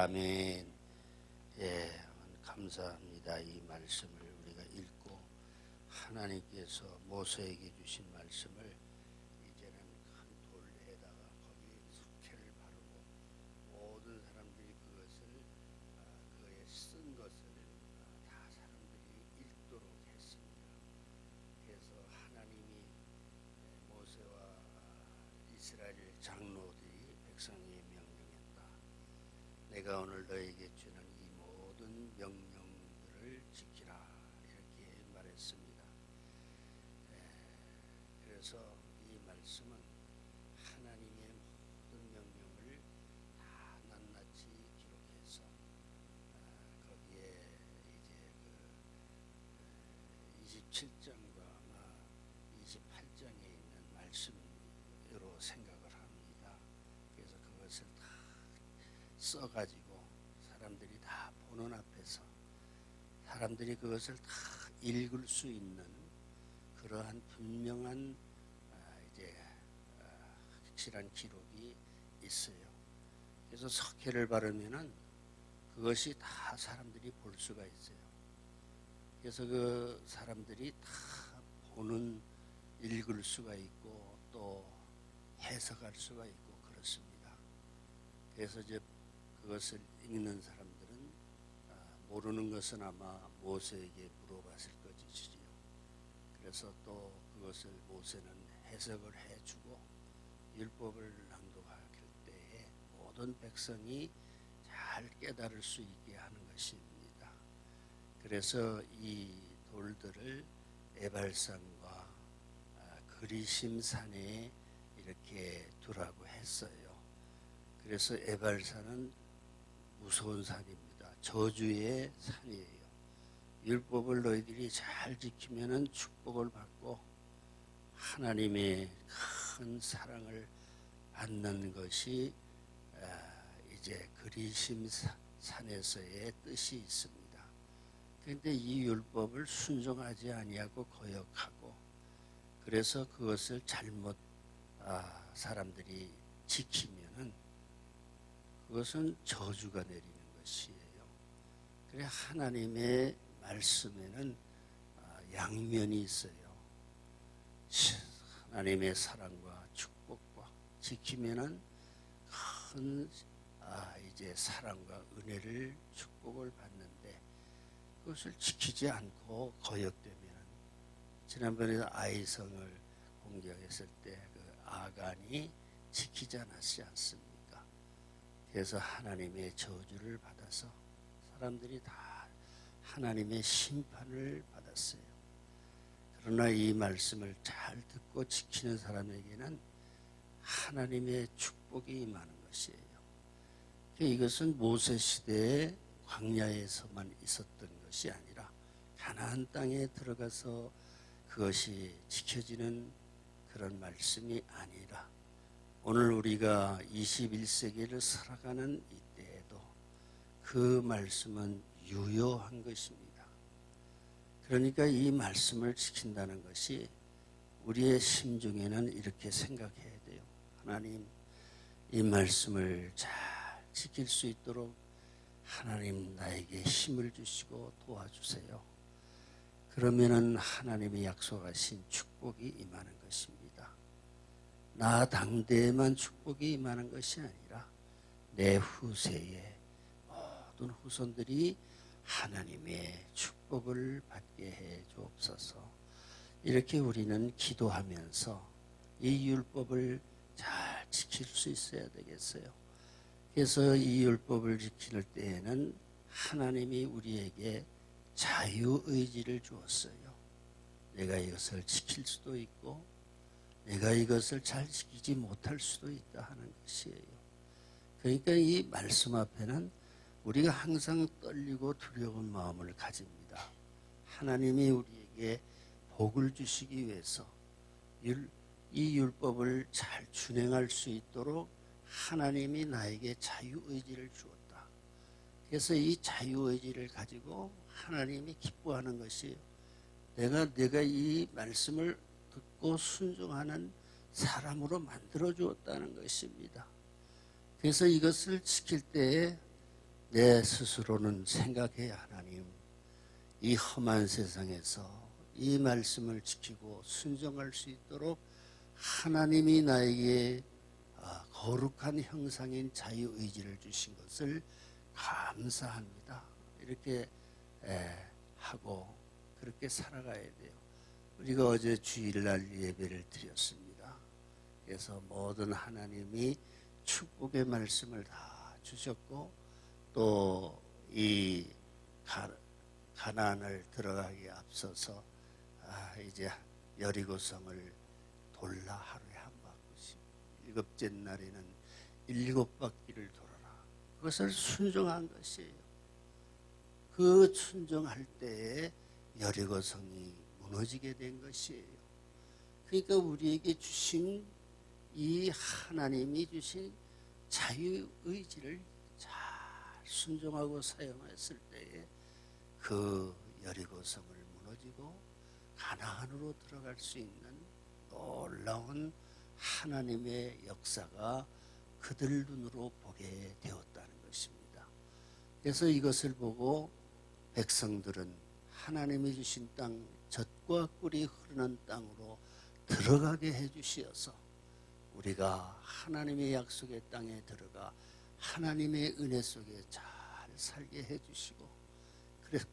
아멘. 예, 감사합니다. 이 말씀을 우리가 읽고 하나님께서 모세에게 주신 말씀을 이제는 큰 돌에다가 거기 석회를 바르고 모든 사람들이 그것을 그에 쓴 것을 다 사람들이 읽도록 했습니다. 그래서 하나님이 모세와 이스라엘 장로들이 백성에게 명령했다. 내가 오늘 너에게 주는 이 모든 명령들을 지키라, 이렇게 말했습니다. 그래서 이 말씀은 하나님의 모든 명령을 다 낱낱이 기록해서 거기에 이제 27장과 아마 28장에 있는 말씀으로 생각을 합니다. 그래서 그것을 다 써가지고 사람들이 다 보는 앞에서 사람들이 그것을 다 읽을 수 있는 그러한 분명한 확실한 기록이 있어요. 그래서 석회를 바르면은 그것이 다 사람들이 볼 수가 있어요. 그래서 그 사람들이 다 보는, 읽을 수가 있고 또 해석할 수가 있고 그렇습니다. 그래서 이제 그것을 읽는 사람들은 모르는 것은 아마 모세에게 물어봤을 것이지요. 그래서 또 그것을 모세는 해석을 해주고 율법을 낭독할 때에 모든 백성이 잘 깨달을 수 있게 하는 것입니다. 그래서 이 돌들을 에발산과 그리심 산에 이렇게 두라고 했어요. 그래서 에발산은 무서운 산입니다. 저주의 산이에요. 율법을 너희들이 잘 지키면은 축복을 받고 하나님의 큰 사랑을 받는 것이 이제 그리심 산에서의 뜻이 있습니다. 그런데 이 율법을 순종하지 아니하고 거역하고 그래서 그것을 잘못 사람들이 지키면은 그것은 저주가 내리는 것이에요. 그래 하나님의 말씀에는 양면이 있어요. 하나님의 사랑과 축복과 지키면은 큰 이제 사랑과 은혜를 축복을 받는데 그것을 지키지 않고 거역되면 지난번에 아이성을 공격했을 때 그 아간이 지키지 않았지 않습니까? 그래서 하나님의 저주를 받아서 사람들이 다 하나님의 심판을 받았어요. 그러나 이 말씀을 잘 듣고 지키는 사람에게는 하나님의 축복이 임하는 것이에요. 이것은 모세 시대에 광야에서만 있었던 것이 아니라 가나안 땅에 들어가서 그것이 지켜지는 그런 말씀이 아니라 오늘 우리가 21세기를 살아가는 이때에도 그 말씀은 유효한 것입니다. 그러니까 이 말씀을 지킨다는 것이 우리의 심중에는 이렇게 생각해야 돼요. 하나님, 이 말씀을 잘 지킬 수 있도록 하나님 나에게 힘을 주시고 도와주세요. 그러면은 하나님이 약속하신 축복이 임하는 것입니다. 나 당대에만 축복이 임하는 것이 아니라 내 후세에 모든 후손들이 하나님의 축복을 받게 해 주옵소서. 이렇게 우리는 기도하면서 이 율법을 잘 지킬 수 있어야 되겠어요. 그래서 이 율법을 지킬 때에는 하나님이 우리에게 자유의지를 주었어요. 내가 이것을 지킬 수도 있고 내가 이것을 잘 지키지 못할 수도 있다 하는 것이에요. 그러니까 이 말씀 앞에는 우리가 항상 떨리고 두려운 마음을 가집니다. 하나님이 우리에게 복을 주시기 위해서 이 율법을 잘 준행할 수 있도록 하나님이 나에게 자유의지를 주었다. 그래서 이 자유의지를 가지고 하나님이 기뻐하는 것이에요. 내가 이 말씀을 듣고 순종하는 사람으로 만들어 주었다는 것입니다. 그래서 이것을 지킬 때에 내 스스로는 생각해야 하나님, 이 험한 세상에서 이 말씀을 지키고 순종할 수 있도록 하나님이 나에게 거룩한 형상인 자유의지를 주신 것을 감사합니다. 이렇게 하고 그렇게 살아가야 돼요. 우리가 어제 주일날 예배를 드렸습니다. 그래서 모든 하나님이 축복의 말씀을 다 주셨고 또 이 가나안을 들어가기에 앞서서 이제 여리고성을 돌라 하루에 한 바퀴씩 일곱째 날에는 7바퀴를 돌아라. 그것을 순종한 것이에요. 그 순종할 때에 여리고성이 무너지게 된 것이에요. 그러니까 우리에게 주신 이 하나님이 주신 자유의지를 잘 순종하고 사용했을 때에 그 여리고성을 무너지고 가나안으로 들어갈 수 있는 놀라운 하나님의 역사가 그들 눈으로 보게 되었다는 것입니다. 그래서 이것을 보고 백성들은 하나님이 주신 땅, 젖과 꿀이 흐르는 땅으로 들어가게 해주시어서 우리가 하나님의 약속의 땅에 들어가 하나님의 은혜 속에 잘 살게 해주시고 그래서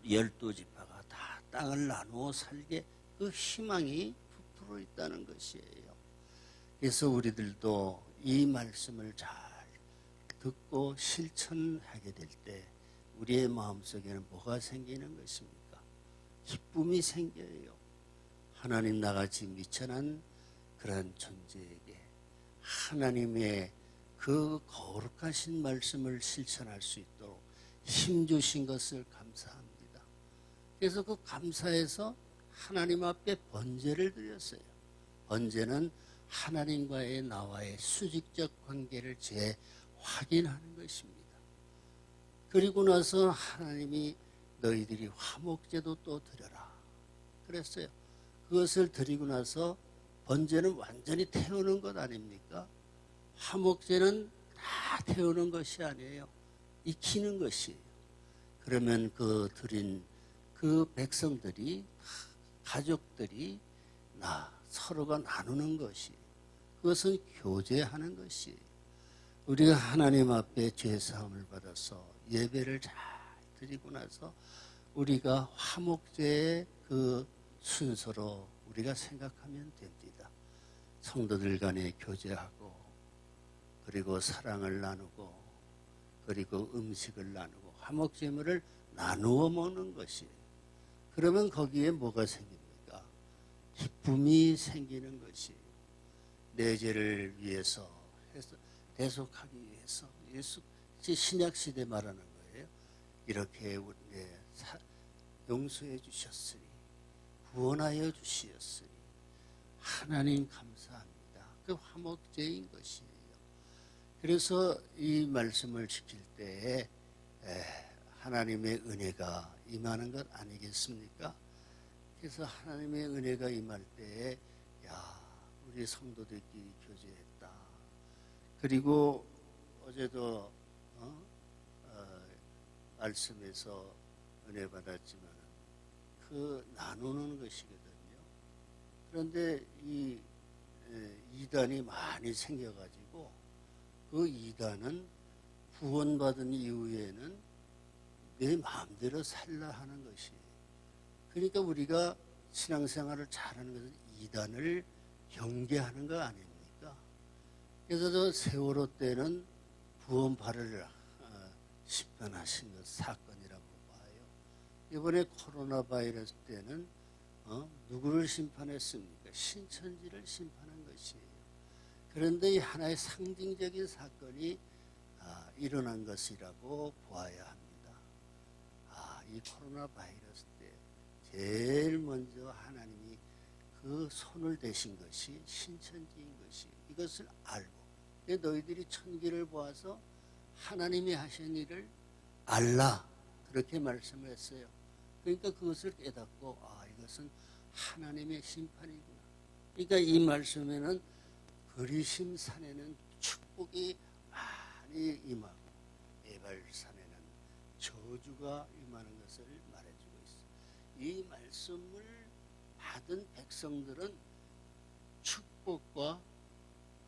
12지파가 다 땅을 나누어 살게 그 희망이 부풀어 있다는 것이에요. 그래서 우리들도 이 말씀을 잘 듣고 실천하게 될 때 우리의 마음속에는 뭐가 생기는 것입니까? 기쁨이 생겨요. 하나님 나같이 미천한 그런 존재에게 하나님의 그 거룩하신 말씀을 실천할 수 있도록 힘 주신 것을 감사합니다. 그래서 그 감사해서 하나님 앞에 번제를 드렸어요. 번제는 하나님과의 나와의 수직적 관계를 재확인하는 것입니다. 그리고 나서 하나님이 너희들이 화목제도 또 드려라 그랬어요. 그것을 드리고 나서 번제는 완전히 태우는 것 아닙니까? 화목제는 다 태우는 것이 아니에요. 익히는 것이에요. 그러면 그 드린 그 백성들이 가족들이 서로가 나누는 것이에요. 그것은 교제하는 것이에요. 우리가 하나님 앞에 죄사함을 받아서 예배를 잘 드리고 나서 우리가 화목제의 그 순서로 우리가 생각하면 됩니다. 성도들 간에 교제하고 그리고 사랑을 나누고 그리고 음식을 나누고 화목제물을 나누어 먹는 것이에요. 그러면 거기에 뭐가 생깁니까? 기쁨이 생기는 것이에요. 내 죄를 위해서 대속하기 위해서 예수 신약 시대 말하는 거예요. 이렇게 우리의 용서해 주셨으니 구원하여 주시었으니 하나님 감사합니다. 그 화목제인 것이에요. 그래서 이 말씀을 지킬 때에 하나님의 은혜가 임하는 것 아니겠습니까? 그래서 하나님의 은혜가 임할 때에 우리 성도들끼리 교제했다. 그리고 어제도 말씀에서 은혜 받았지만 그 나누는 것이거든요. 그런데 이 이단이 많이 생겨가지고 그 이단은 구원받은 이후에는 내 마음대로 살라 하는 것이에요. 그러니까 우리가 신앙생활을 잘하는 것은 이단을 경계하는 거 아닙니까? 그래서 저 세월호 때는 구원파를 심판하신 것 사건이라고 봐요. 이번에 코로나 바이러스 때는 누구를 심판했습니까? 신천지를 심판한 것이에요. 그런데 이 하나의 상징적인 사건이 일어난 것이라고 보아야 합니다. 이 코로나 바이러스 때 제일 먼저 하나님이 그 손을 대신 것이 신천지인 것이 이것을 알고 너희들이 천기를 보아서 하나님이 하신 일을 알라 그렇게 말씀을 했어요. 그러니까 그것을 깨닫고 이것은 하나님의 심판이구나. 그러니까 이 말씀에는 그리심 산에는 축복이 많이 임하고 에발산에는 저주가 임하는 것을 말해주고 있어요. 이 말씀을 받은 백성들은 축복과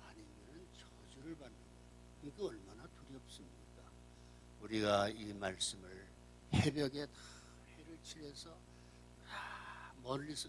아니면 저주를 받는 거예요. 이게 얼마나 두렵습니까? 우리가 이 말씀을 새벽에 다 해를 칠해서 다 멀리서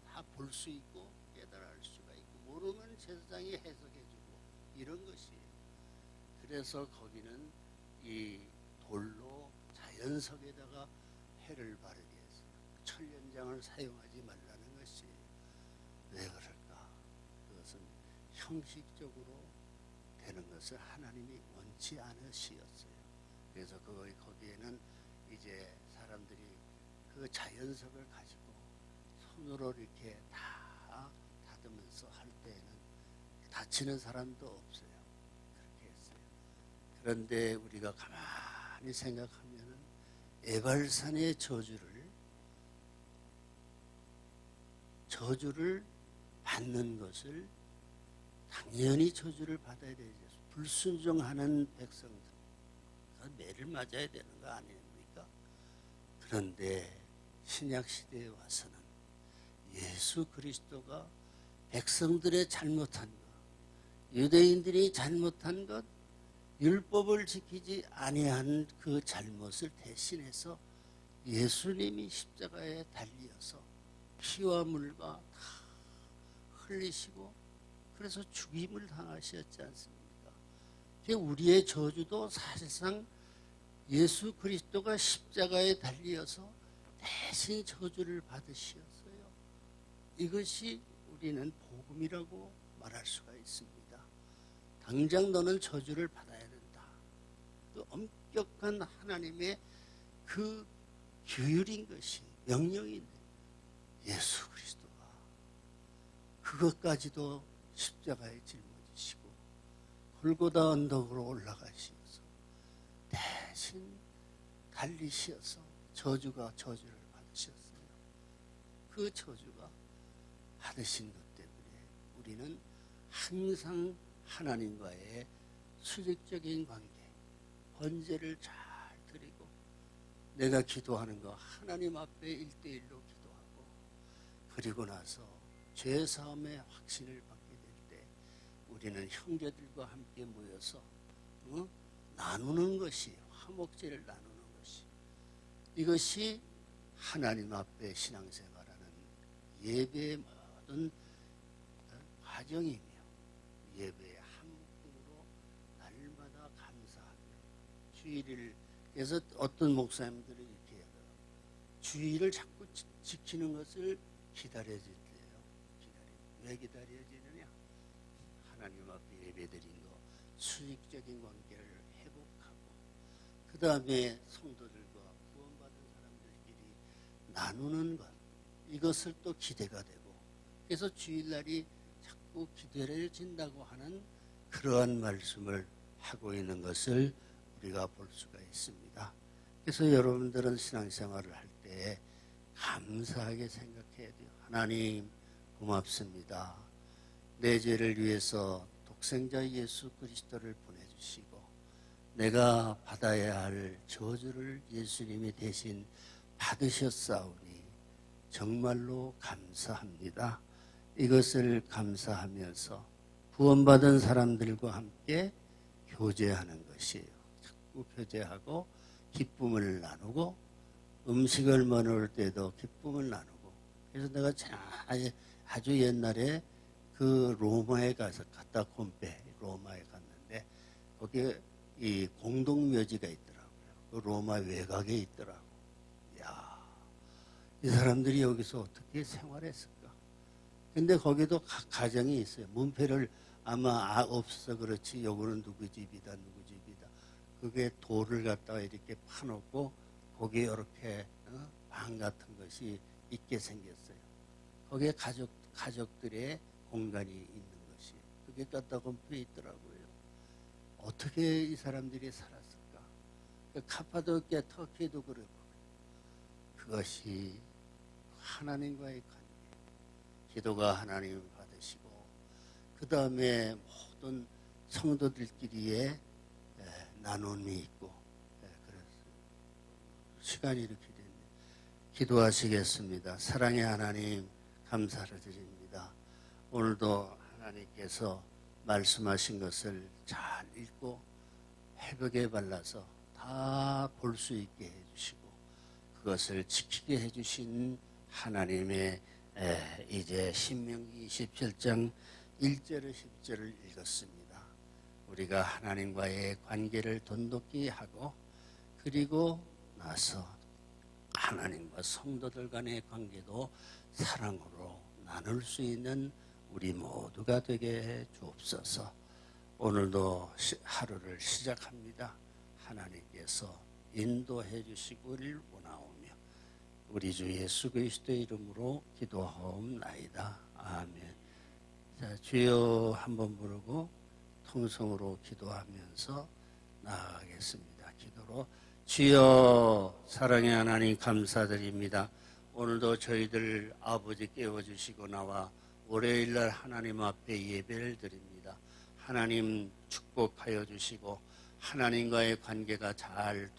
다 볼 수 있고 깨달을 수가 있고, 모르면 제사장이 해석해주고 이런 것이에요. 그래서 거기는 이 돌로 자연석에다가 해를 바르게 했어요. 천연장을 사용하지 말라는 것이 왜 그럴까? 그것은 형식적으로 되는 것을 하나님이 원치 않으시었어요. 그래서 거기에는 이제 사람들이 그 자연석을 가지고 손으로 이렇게 다 다듬으면서 할 때에는 다치는 사람도 없어요. 그렇게 했어요. 그런데 우리가 가만히 생각하면은 에발산의 저주를 받는 것을 당연히 저주를 받아야 되죠. 불순종하는 백성들 매를 맞아야 되는 거 아닙니까? 그런데 신약 시대에 와서는 예수 그리스도가 백성들의 잘못한 것, 유대인들이 잘못한 것, 율법을 지키지 아니한 그 잘못을 대신해서 예수님이 십자가에 달리어서 피와 물과 다 흘리시고 그래서 죽임을 당하셨지 않습니까? 우리의 저주도 사실상 예수 그리스도가 십자가에 달리어서 대신 저주를 받으시었어요. 이것이 우리는 복음이라고 말할 수가 있습니다. 당장 너는 저주를 받아야 된다. 그 엄격한 하나님의 그 규율인 것이 명령인데 예수 그리스도가 그것까지도 십자가에 짊어지시고 골고다 언덕으로 올라가시어서 대신 달리시어서 저주를 받으셨어요. 그 저주가 받으신 것 때문에 우리는 항상 하나님과의 수직적인 관계, 번제를 잘 드리고 내가 기도하는 거 하나님 앞에 1대1로 기도하고 그리고 나서 죄사함의 확신을 받게 될 때 우리는 형제들과 함께 모여서 나누는 것이, 화목제를 나누는 것이, 이것이 하나님 앞에 신앙생활하는 예배의 모든 과정이며 예배의 한 묶음으로 날마다 감사하며 주의를, 그래서 어떤 목사님들이 이렇게 해요. 주의를 자꾸 지키는 것을 기다려야 돼요. 왜 기다려지느냐? 하나님 앞에 예배드린 거, 수직적인 관계를 회복하고 그 다음에 성도들과 구원받은 사람들끼리 나누는 것, 이것을 또 기대가 되고, 그래서 주일날이 자꾸 기다려진다고 하는 그러한 말씀을 하고 있는 것을 우리가 볼 수가 있습니다. 그래서 여러분들은 신앙생활을 할 때 감사하게 생각해야 돼요. 하나님 고맙습니다. 내 죄를 위해서 독생자 예수 그리스도를 보내주시고 내가 받아야 할 저주를 예수님이 대신 받으셨사오니 정말로 감사합니다. 이것을 감사하면서 구원받은 사람들과 함께 교제하는 것이에요. 자꾸 교제하고 기쁨을 나누고 음식을 먹을 때도 기쁨을 나누고. 그래서 내가 아주 옛날에 그 로마에 가서 카타콤베 로마에 갔는데 거기에 이 공동묘지가 있더라고요. 그 로마 외곽에 있더라고. 이야, 이 사람들이 여기서 어떻게 생활했을까? 근데 거기도 각 가정이 있어요. 문패를 아마 없어서 그렇지 요거는 누구 집이다 누구 집이다. 그게 돌을 갖다가 이렇게 파놓고 거기에 이렇게 방 같은 것이 있게 생겼어요. 거기에 가족들의 공간이 있는 것이 그게 카타콤프에 있더라고요. 어떻게 이 사람들이 살았을까? 카파도키아 터키도 그렇고 그것이 하나님과의 관계, 기도가 하나님을 받으시고 그 다음에 모든 성도들끼리의 나눔이 있고 그래서 시간이 이렇게 됐네. 기도하시겠습니다. 사랑의 하나님 감사를 드립니다. 오늘도 하나님께서 말씀하신 것을 잘 읽고 회복에 발라서 다 볼 수 있게 해주시고 그것을 지키게 해주신 하나님의 이제 신명기 27장 1절을 10절을 읽었습니다. 우리가 하나님과의 관계를 돈독히 하고 그리고 나서 하나님과 성도들 간의 관계도 사랑으로 나눌 수 있는 우리 모두가 되게 해 주옵소서. 오늘도 하루를 시작합니다. 하나님께서 인도해 주시기를 원하오며 우리 주 예수 그리스도의 이름으로 기도하옵나이다. 아멘. 자, 주여 한번 부르고 통성으로 기도하면서 나아가겠습니다. 기도로 주여 사랑의 하나님 감사드립니다. 오늘도 저희들 아버지 깨워주시고 나와 월요일날 하나님 앞에 예배를 드립니다. 하나님 축복하여 주시고 하나님과의 관계가 잘